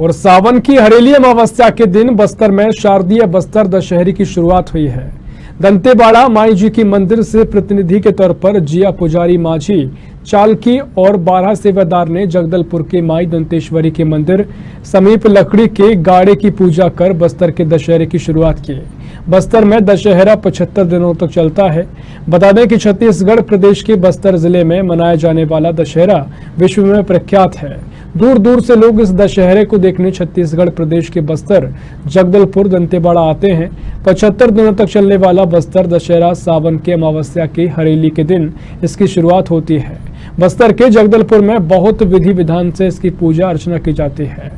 और सावन की हरेली अमावस्या के दिन बस्तर में शारदीय बस्तर दशहरे की शुरुआत हुई है। दंतेवाड़ा माई जी की मंदिर से प्रतिनिधि के तौर पर जिया पुजारी माझी चालकी और 12 सेवादार ने जगदलपुर के माई दंतेश्वरी के मंदिर समीप लकड़ी के गाड़े की पूजा कर बस्तर के दशहरे की शुरुआत की। बस्तर में दशहरा 75 दिनों तक चलता है। बता दें कि छत्तीसगढ़ प्रदेश के बस्तर जिले में मनाया जाने वाला दशहरा विश्व में प्रख्यात है। दूर दूर से लोग इस दशहरे को देखने छत्तीसगढ़ प्रदेश के बस्तर, जगदलपुर, दंतेवाड़ा आते हैं। 75 दिनों तक चलने वाला बस्तर दशहरा सावन के अमावस्या की हरेली के दिन इसकी शुरुआत होती है। बस्तर के जगदलपुर में बहुत विधि विधान से इसकी पूजा अर्चना की जाती है।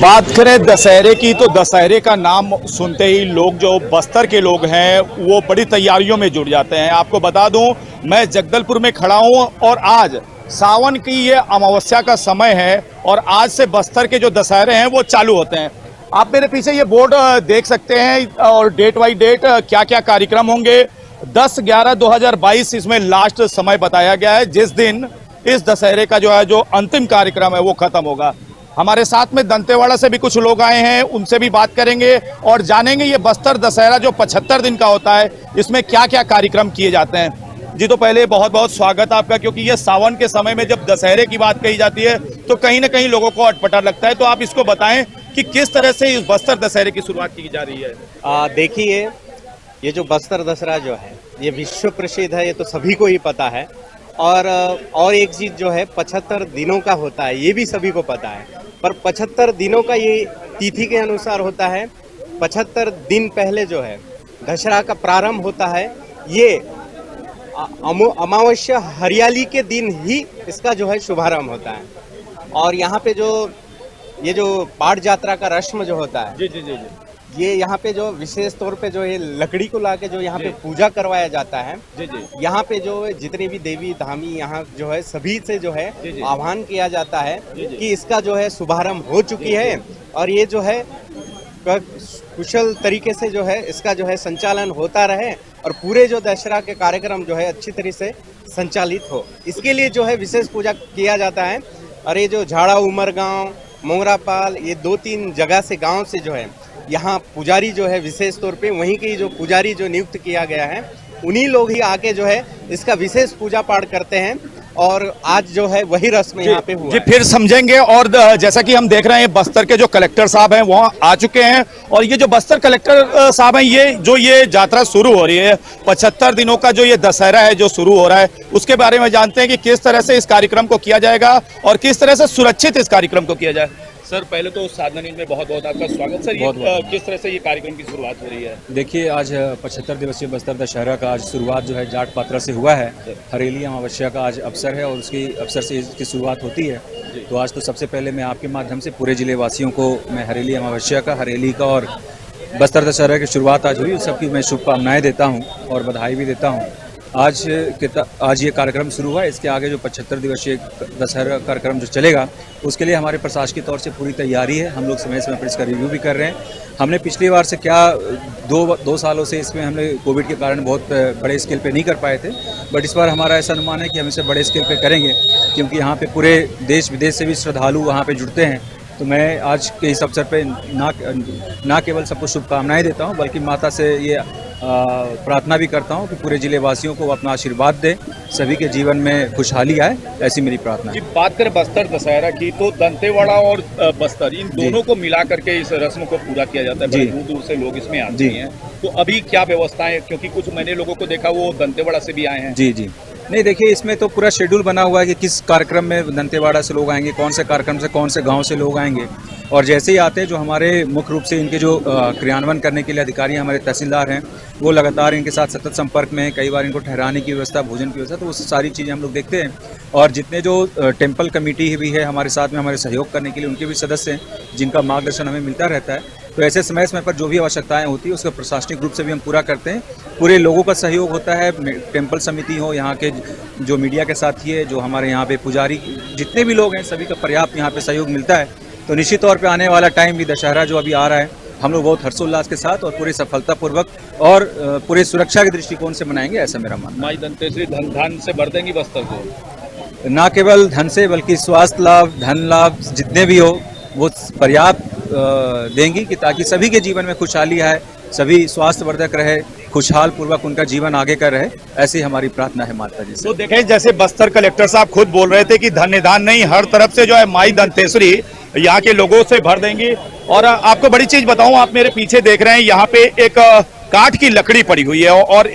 बात करें दशहरे की तो दशहरे का नाम सुनते ही लोग जो बस्तर के लोग हैं वो बड़ी तैयारियों में जुट जाते हैं। आपको बता दूं मैं जगदलपुर में खड़ा हूं और आज सावन की ये अमावस्या का समय है और आज से बस्तर के जो दशहरे हैं वो चालू होते हैं। आप मेरे पीछे ये बोर्ड देख सकते हैं और डेट बाई डेट क्या क्या कार्यक्रम होंगे। 10/11/2022 इसमें लास्ट समय बताया गया है जिस दिन इस दशहरे का जो अंतिम कार्यक्रम है वो खत्म होगा। हमारे साथ में दंतेवाड़ा से भी कुछ लोग आए हैं, उनसे भी बात करेंगे और जानेंगे ये बस्तर दशहरा जो 75 दिन का होता है इसमें क्या क्या कार्यक्रम किए जाते हैं। जी तो पहले बहुत बहुत स्वागत आपका, क्योंकि ये सावन के समय में जब दशहरे की बात कही जाती है तो कहीं ना कहीं लोगों को अटपटा लगता है। तो आप इसको बताएं कि किस तरह से इस बस्तर दशहरे की शुरुआत की जा रही है। देखिए, ये जो बस्तर दशहरा जो है ये विश्व प्रसिद्ध है, ये तो सभी को ही पता है। और एक चीज जो है 75 दिनों का होता है, ये भी सभी को पता है। पर 75 दिनों का ये तिथि के अनुसार होता है। 75 दिन पहले जो है दशहरा का प्रारंभ होता है। ये अमावस्या हरियाली के दिन ही इसका जो है शुभारंभ होता है। और यहाँ पे ये जो पाठ यात्रा का रस्म जो होता है, जी जी जी जी, ये यहाँ पे जो विशेष तौर पे जो ये लकड़ी को लाके जो यहाँ पे पूजा करवाया जाता है। जी जी, यहाँ पे जो जितने भी देवी धामी यहाँ जो है सभी से जो है आह्वान किया जाता है कि इसका जो है शुभारंभ हो चुकी है और ये जो है कुशल तरीके से जो है इसका जो है संचालन होता रहे और पूरे जो दशहरा के कार्यक्रम जो है अच्छी तरह से संचालित हो, इसके लिए जो है विशेष पूजा किया जाता है। और ये जो झाड़ा उमर गांव, मोंगरापाल, ये 2-3 जगह से गांव से जो है यहाँ पुजारी जो है विशेष तौर पे वहीं के जो पुजारी जो नियुक्त किया गया है उन्हीं लोग ही आके जो है इसका विशेष पूजा पाठ करते हैं। और आज जो है वही रस्म यहाँ पे हुआ जी, फिर समझेंगे। और जैसा कि हम देख रहे हैं बस्तर के जो कलेक्टर साहब हैं वो आ चुके हैं और ये जो बस्तर कलेक्टर साहब हैं ये यात्रा शुरू हो रही है 75 दिनों का जो ये दशहरा है जो शुरू हो रहा है उसके बारे में जानते हैं कि किस तरह से इस कार्यक्रम को किया जाएगा और किस तरह से सुरक्षित इस कार्यक्रम को किया जाए। सर पहले तो साधना न्यूज़ में बहुत बहुत आपका स्वागत। सर ये किस तरह से ये कार्यक्रम की शुरुआत हो रही है? देखिए, आज 75 दिवसीय बस्तर दशहरा का आज शुरुआत जो है जाट पात्रा से हुआ है। हरेली अमावस्या का आज अवसर है और उसकी अवसर से इसकी शुरुआत होती है। तो आज तो सबसे पहले मैं आपके माध्यम से पूरे जिले वासियों को मैं हरेली अमावस्या का, हरेली का और बस्तर दशहरा की शुरुआत आज हुई, सबकी मैं शुभकामनाएँ देता हूँ और बधाई भी देता हूँ। आज ये कार्यक्रम शुरू हुआ। इसके आगे जो 75 दिवसीय दशहरा कार्यक्रम जो चलेगा उसके लिए हमारे प्रशासकीय तौर से पूरी तैयारी है। हम लोग समय समय पर इसका रिव्यू भी कर रहे हैं। हमने पिछली बार से क्या 2 सालों से इसमें हमने कोविड के कारण बहुत बड़े स्केल पे नहीं कर पाए थे, बट इस बार हमारा ऐसा अनुमान है कि हम इसे बड़े स्केल पे करेंगे, क्योंकि यहाँ पे पूरे देश विदेश से भी श्रद्धालु वहाँ पे जुड़ते हैं। तो मैं आज के इस अवसर पे ना केवल सबको शुभकामनाएं देता हूँ बल्कि माता से ये प्रार्थना भी करता हूँ कि पूरे जिले वासियों को अपना आशीर्वाद दे, सभी के जीवन में खुशहाली आए, ऐसी मेरी प्रार्थना है। बात करें बस्तर दशहरा की तो दंतेवाड़ा और बस्तर इन दोनों को मिला करके इस रस्म को पूरा किया जाता है। दूर दूर से लोग इसमें आते हैं। तो अभी क्या व्यवस्था है, क्योंकि कुछ मैंने लोगों को देखा वो दंतेवाड़ा से भी आए हैं। जी जी, नहीं देखिए, इसमें तो पूरा शेड्यूल बना हुआ है कि किस कार्यक्रम में दंतेवाड़ा से लोग आएंगे, कौन से कार्यक्रम से कौन से गांव से लोग आएंगे। और जैसे ही आते हैं जो हमारे मुख्य रूप से इनके जो क्रियान्वयन करने के लिए अधिकारी हमारे तहसीलदार हैं वो लगातार इनके साथ सतत संपर्क में हैं। कई बार इनको ठहराने की व्यवस्था, भोजन की व्यवस्था, तो वो सारी चीज़ें हम लोग देखते हैं। और जितने जो टेम्पल कमेटी भी है हमारे साथ में हमारे सहयोग करने के लिए, उनके भी सदस्य हैं जिनका मार्गदर्शन हमें मिलता रहता है। तो ऐसे समय समय पर जो भी आवश्यकताएं होती है उसका प्रशासनिक रूप से भी हम पूरा करते हैं। पूरे लोगों का सहयोग होता है, टेम्पल समिति हो, यहाँ के जो मीडिया के साथी है, जो हमारे यहाँ पे पुजारी, जितने भी लोग हैं सभी का पर्याप्त यहाँ पे सहयोग मिलता है। तो निश्चित तौर पे आने वाला टाइम भी दशहरा जो अभी आ रहा है हम लोग बहुत हर्षोल्लास के साथ और पूरी सफलतापूर्वक और पूरे सुरक्षा के दृष्टिकोण से मनाएंगे, ऐसा मेरा मानना है। माई दंतेश्वरी धन से भर देंगी बस्तर को, ना केवल धन से बल्कि स्वास्थ्य लाभ, धन लाभ जितने भी हो वो पर्याप्त देंगी कि ताकि सभी के जीवन में खुशहाली आए, सभी स्वास्थ्यवर्धक रहे, खुशहाल पूर्वक उनका जीवन आगे का रहे, ऐसी हमारी प्रार्थना है माता जी से। तो देखें, जैसे बस्तर कलेक्टर साहब खुद बोल रहे थे कि धन्य धान नहीं, हर तरफ से जो है माई दंतेश्वरी यहाँ के लोगों से भर देंगी। और आपको बड़ी चीज बताऊं, आप मेरे पीछे देख रहे हैं, यहाँ पे एक काठ की लकड़ी पड़ी हुई है और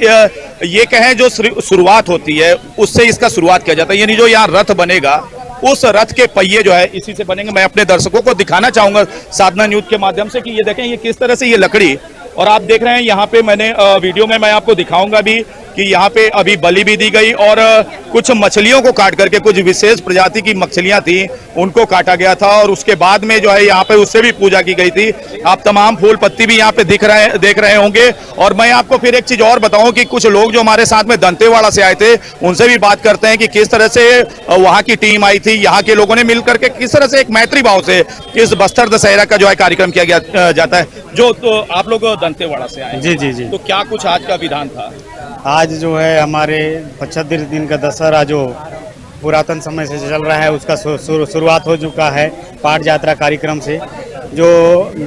ये कहें जो शुरुआत होती है उससे इसका शुरुआत किया जाता है, यानी जो यहाँ रथ बनेगा उस रथ के पहिए जो है इसी से बनेंगे। मैं अपने दर्शकों को दिखाना चाहूंगा साधना न्यूज के माध्यम से कि ये देखें ये किस तरह से ये लकड़ी, और आप देख रहे हैं यहाँ पे मैंने वीडियो में मैं आपको दिखाऊंगा भी कि यहाँ पे अभी बलि भी दी गई और कुछ मछलियों को काट करके, कुछ विशेष प्रजाति की मछलियां थी उनको काटा गया था और उसके बाद में जो है यहाँ पे उससे भी पूजा की गई थी। आप तमाम फूल पत्ती भी यहाँ पे देख रहे होंगे। और मैं आपको फिर एक चीज और बताऊं कि कुछ लोग जो हमारे साथ में दंतेवाड़ा से आए थे उनसे भी बात करते हैं कि किस तरह से वहाँ की टीम आई थी, यहाँ के लोगों ने मिल करके किस तरह से एक मैत्री भाव से इस बस्तर दशहरा का जो है कार्यक्रम किया गया जाता है। जो तो आप लोग दंतेवाड़ा से आए, जी जी जी, तो क्या कुछ आज का विधान था? आज जो है हमारे 75 दिन का दशहरा जो पुरातन समय से चल रहा है उसका शुरुआत हो चुका है पाठ यात्रा कार्यक्रम से। जो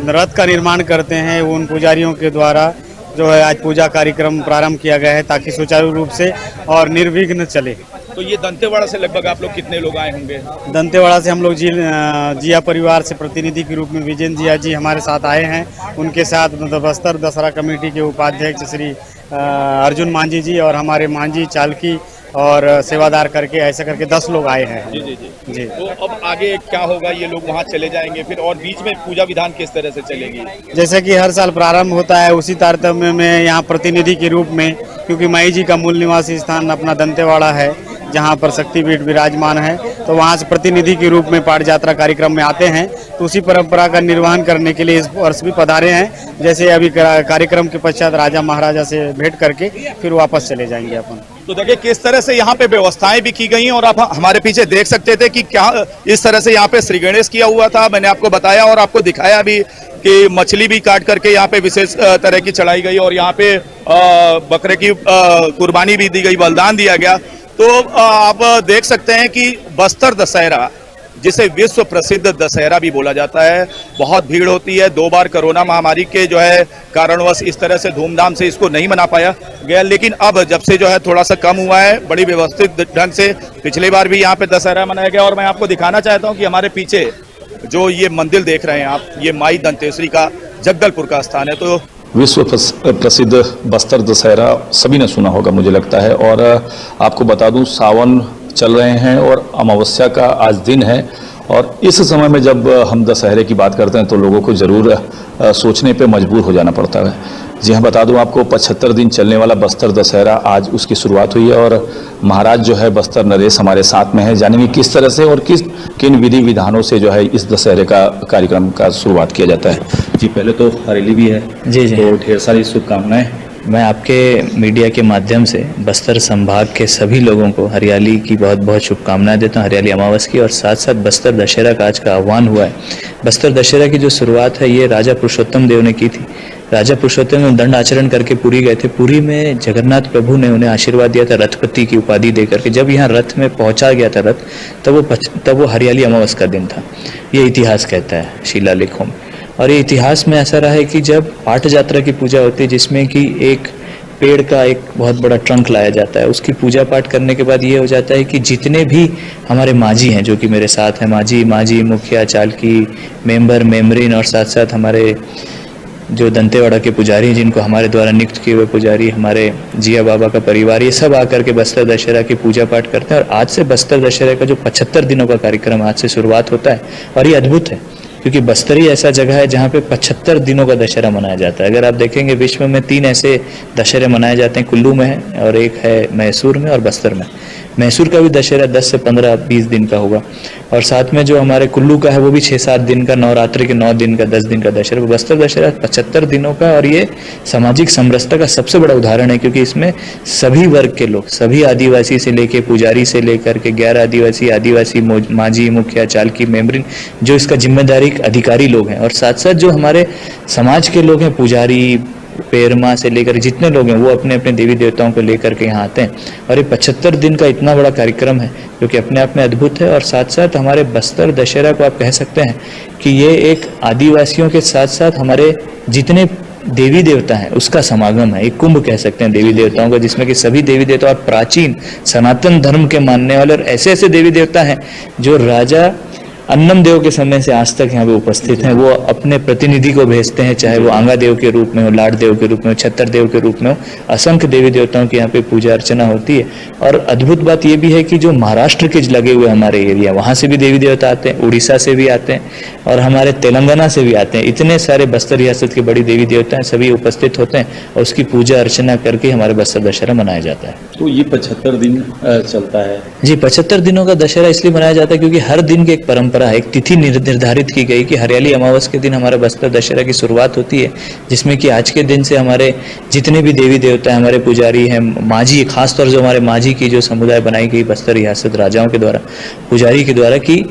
रथ का निर्माण करते हैं उन पुजारियों के द्वारा जो है आज पूजा कार्यक्रम प्रारंभ किया गया है ताकि सुचारू रूप से और निर्विघ्न चले। तो ये दंतेवाड़ा से लगभग आप लोग कितने लोग आए होंगे? दंतेवाड़ा से हम लोग जिया परिवार से प्रतिनिधि के रूप में विजेंद्र जिया जी हमारे साथ आए हैं। उनके साथ बस्तर दशहरा कमेटी के उपाध्यक्ष श्री अर्जुन मांझी जी और हमारे मांझी चालकी और सेवादार करके ऐसा करके 10 लोग आए हैं। जी जी जी जी। तो अब आगे क्या होगा? ये लोग वहाँ चले जाएंगे फिर, और बीच में पूजा विधान किस तरह से चलेगी? जैसे कि हर साल प्रारंभ होता है उसी तारतम्य में यहाँ प्रतिनिधि के रूप में, क्योंकि माई जी का मूल निवासी स्थान अपना दंतेवाड़ा है जहाँ पर शक्तिपीठ विराजमान है, तो वहाँ से प्रतिनिधि के रूप में पाठ यात्रा कार्यक्रम में आते हैं। तो उसी परंपरा का निर्वहन करने के लिए इस वर्ष भी पधारे हैं। जैसे अभी कार्यक्रम के पश्चात राजा महाराजा से भेंट करके फिर वापस चले जाएंगे अपन। तो देखिए किस तरह से यहाँ पे व्यवस्थाएं भी की गई हैं और आप हमारे पीछे देख सकते थे कि क्या इस तरह से यहाँ पे श्री गणेश किया हुआ था। मैंने आपको बताया और आपको दिखाया भी कि मछली भी काट करके यहाँ पे विशेष तरह की चढ़ाई गई और यहाँ पे बकरे की कुर्बानी भी दी गई, बलिदान दिया गया। तो आप देख सकते हैं कि बस्तर दशहरा, जिसे विश्व प्रसिद्ध दशहरा भी बोला जाता है, बहुत भीड़ होती है। 2 बार कोरोना महामारी के जो है कारणवश इस तरह से धूमधाम से इसको नहीं मना पाया गया, लेकिन अब जब से जो है थोड़ा सा कम हुआ है, बड़ी व्यवस्थित ढंग से पिछली बार भी यहाँ पे दशहरा मनाया गया। और मैं आपको दिखाना चाहता हूँ कि हमारे पीछे जो ये मंदिर देख रहे हैं आप, ये माई दंतेश्वरी का जगदलपुर का स्थान है। तो विश्व प्रसिद्ध बस्तर दशहरा सभी ने सुना होगा मुझे लगता है। और आपको बता दूं सावन चल रहे हैं और अमावस्या का आज दिन है, और इस समय में जब हम दशहरे की बात करते हैं तो लोगों को ज़रूर सोचने पे मजबूर हो जाना पड़ता है। जी हाँ, बता दूं आपको 75 दिन चलने वाला बस्तर दशहरा आज उसकी शुरुआत हुई है और महाराज जो है बस्तर नरेश हमारे साथ में है। जानेंगे किस तरह से और किन विधि विधानों से जो है इस दशहरे का कार्यक्रम का शुरुआत किया जाता है। जी, पहले तो हरेली भी है जी जी, तो ढेर सारी शुभकामनाएं। मैं आपके मीडिया के माध्यम से बस्तर संभाग के सभी लोगों को हरियाली की बहुत बहुत शुभकामनाएं देता हूं, हरियाली अमावस की। और साथ साथ बस्तर दशहरा का आज का आह्वान हुआ है। बस्तर दशहरा की जो शुरुआत है ये राजा पुरुषोत्तम देव ने की थी। राजा पुरुषोत्तम दंड आचरण करके पुरी गए थे। पुरी में जगन्नाथ प्रभु ने उन्हें आशीर्वाद दिया था रथपति की उपाधि देकर के। जब यहाँ रथ में पहुंचा गया था रथ, तब वो हरियाली अमावस का दिन था, ये इतिहास कहता है शिलालेखों में। और ये इतिहास में ऐसा रहा है कि जब पाठ यात्रा की पूजा होती है जिसमें कि एक पेड़ का एक बहुत बड़ा ट्रंक लाया जाता है, उसकी पूजा पाठ करने के बाद ये हो जाता है कि जितने भी हमारे मांझी हैं जो कि मेरे साथ हैं, मांझी मुखिया चालकी मेंबर मेम्बरिन और साथ साथ हमारे जो दंतेवाड़ा के पुजारी हैं जिनको हमारे द्वारा नियुक्त किए हुए पुजारी, हमारे जिया बाबा का परिवार, ये सब आकर के बस्तर दशहरा की पूजा पाठ करते हैं। और आज से बस्तर दशहरा का जो 75 दिनों का कार्यक्रम आज से शुरुआत होता है और ये अद्भुत है क्योंकि बस्तर ही ऐसा जगह है जहाँ पे 75 दिनों का दशहरा मनाया जाता है। अगर आप देखेंगे विश्व में 3 ऐसे दशहरे मनाए जाते हैं, कुल्लू में है और एक है मैसूर में और बस्तर में। मैसूर का भी दशहरा 10 से 15-20 दिन का होगा और साथ में जो हमारे कुल्लू का है वो भी 6-7 दिन का, नवरात्रि के 9 दिन का, 10 दिन का दशहरा। बस्तर दशहरा 75 दिनों का और ये सामाजिक समरसता का सबसे बड़ा उदाहरण है क्योंकि इसमें सभी वर्ग के लोग, सभी आदिवासी से लेके पुजारी से लेकर के गैर आदिवासी मांझी मुखिया चालकी मेम्बरिन जो इसका जिम्मेदारी अधिकारी लोग हैं और साथ साथ जो हमारे समाज के लोग हैं, पुजारी पेरमा से लेकर जितने लोग हैं वो अपने अपने देवी देवताओं को लेकर के यहाँ आते हैं। और ये 75 दिन का इतना बड़ा कार्यक्रम है जो कि अपने आप में अद्भुत है। और साथ साथ हमारे बस्तर दशहरा को आप कह सकते हैं कि ये एक आदिवासियों के साथ साथ हमारे जितने देवी देवता हैं उसका समागम है, एक कुंभ कह सकते हैं देवी देवताओं का, जिसमें कि सभी देवी देवता और प्राचीन सनातन धर्म के मानने वाले और ऐसे ऐसे देवी देवता हैं जो राजा अन्नम देव के समय से आज तक यहाँ पे उपस्थित हैं। वो अपने प्रतिनिधि को भेजते हैं, चाहे वो आंगा देव के रूप में हो, लाड देव के रूप में हो, छत्तर देव के रूप में हो। असंख्य देवी देवताओं की यहाँ पे पूजा अर्चना होती है। और अद्भुत बात ये भी है कि जो महाराष्ट्र के लगे हुए हमारे एरिया, वहाँ से भी देवी देवता आते हैं, उड़ीसा से भी आते हैं और हमारे तेलंगाना से भी आते हैं। इतने सारे बस्तर रियासत के बड़ी देवी देवता हैं, सभी उपस्थित होते हैं और उसकी पूजा अर्चना करके हमारे बस्तर दशहरा मनाया जाता है। तो ये 75 दिन चलता है जी, 75 दिनों का दशहरा इसलिए मनाया जाता है क्योंकि हर दिन की एक परंपरा है, एक तिथि निर्धारित की गई कि हरियाली अमावस के दिन हमारा बस्तर दशहरा की शुरुआत होती है, जिसमें कि आज के दिन से हमारे जितने भी देवी देवता हैं, हमारे पुजारी हैं, माझी, खासतौर से हमारे माझी की जो समुदाय बनाई गई बस्तर रियासत राजाओं के द्वारा, पुजारी के द्वारा, कि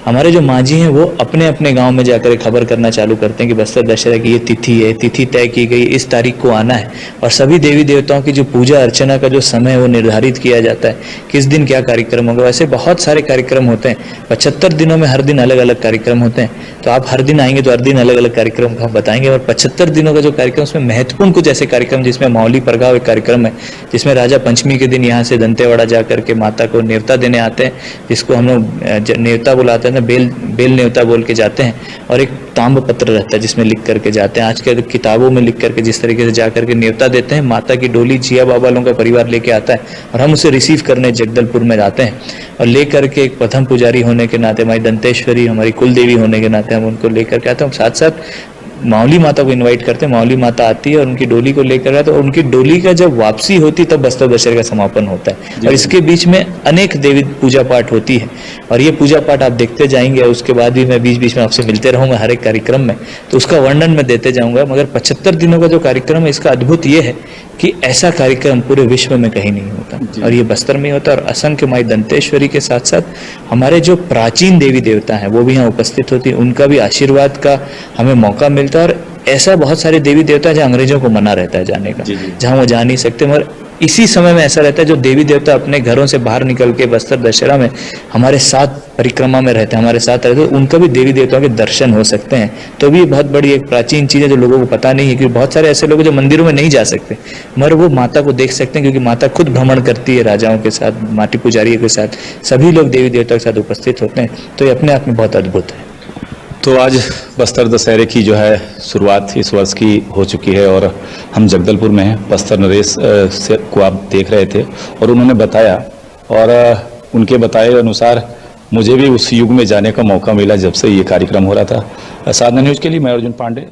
हमारे जो माझी हैं वो अपने अपने गांव में जाकर खबर करना चालू करते हैं कि बस्तर दशहरा की ये तिथि है, तिथि तय की गई, इस तारीख को आना है। और सभी देवी देवताओं की जो पूजा अर्चना का जो समय है वो निर्धारित किया जाता है, किस दिन क्या कार्यक्रम होगा। वैसे बहुत सारे कार्यक्रम होते हैं, 75 दिनों में हर दिन अलग अलग कार्यक्रम होते हैं। तो आप हर दिन आएंगे तो हर दिन अलग अलग कार्यक्रम हम बताएंगे। और 75 दिनों का जो कार्यक्रम, उसमें महत्वपूर्ण कुछ ऐसे कार्यक्रम, जिसमें मौली परगाव एक कार्यक्रम है, जिसमें राजा पंचमी के दिन यहाँ से दंतेवाड़ा जाकर के माता को न्योता देने आते हैं, जिसको हम लोग न्योता बुलाते हैं, बेल न्योता बोल के जाते हैं। और एक ताम्र पत्र रहता है जिसमें लिख करके जाते हैं, आज के किताबों में लिख करके जिस तरीके से जा करके न्योता देते हैं। माता की डोली जिया बाबा लोगों का परिवार लेके आता है और हम उसे रिसीव करने जगदलपुर में जाते हैं। और लेकर के एक प्रथम पुजारी होने के नाते, हमारी दंतेश्वरी हमारी कुल देवी होने के नाते हम उनको लेकर के आते हैं। साथ साथ मौली माता को इनवाइट करते हैं, मौली माता आती है और उनकी डोली को लेकर आते हैं। और उनकी डोली का जब वापसी होती है तब बस्तर दशहरे का समापन होता है। और इसके बीच में अनेक देवी पूजा पाठ होती है और ये पूजा पाठ आप देखते जाएंगे। और उसके बाद भी मैं बीच बीच में आपसे मिलते रहूंगा हर एक कार्यक्रम में, तो उसका वर्णन मैं देते जाऊंगा। मगर 75 दिनों का जो कार्यक्रम है, इसका अद्भुत ये है कि ऐसा कार्यक्रम पूरे विश्व में कहीं नहीं होता और ये बस्तर में होता है। और असंख्य माई दंतेश्वरी के साथ साथ हमारे जो प्राचीन देवी देवता हैं वो भी यहाँ उपस्थित होती है, उनका भी आशीर्वाद का हमें मौका मिलता है। और ऐसा बहुत सारे देवी देवता जहाँ अंग्रेजों को मना रहता है जाने का, जहाँ वो जा नहीं सकते, मगर इसी समय में ऐसा रहता है जो देवी देवता अपने घरों से बाहर निकल के बस्तर दशहरा में हमारे साथ परिक्रमा में रहते हैं, हमारे साथ रहते हैं, उनका भी देवी देवताओं के दर्शन हो सकते हैं। तो भी बहुत बड़ी एक प्राचीन चीज़ है जो लोगों को पता नहीं है, क्योंकि बहुत सारे ऐसे लोग जो मंदिरों में नहीं जा सकते मगर वो माता को देख सकते हैं, क्योंकि माता खुद भ्रमण करती है राजाओं के साथ, माटी पुजारियों के साथ, सभी लोग देवी देवताओं के साथ उपस्थित होते हैं। तो ये अपने आप में बहुत अद्भुत है। तो आज बस्तर दशहरे की जो है शुरुआत इस वर्ष की हो चुकी है और हम जगदलपुर में हैं। बस्तर नरेश से को आप देख रहे थे और उन्होंने बताया, और उनके बताए अनुसार मुझे भी उस युग में जाने का मौका मिला जब से ये कार्यक्रम हो रहा था। साधना न्यूज़ के लिए मैं अर्जुन पांडे।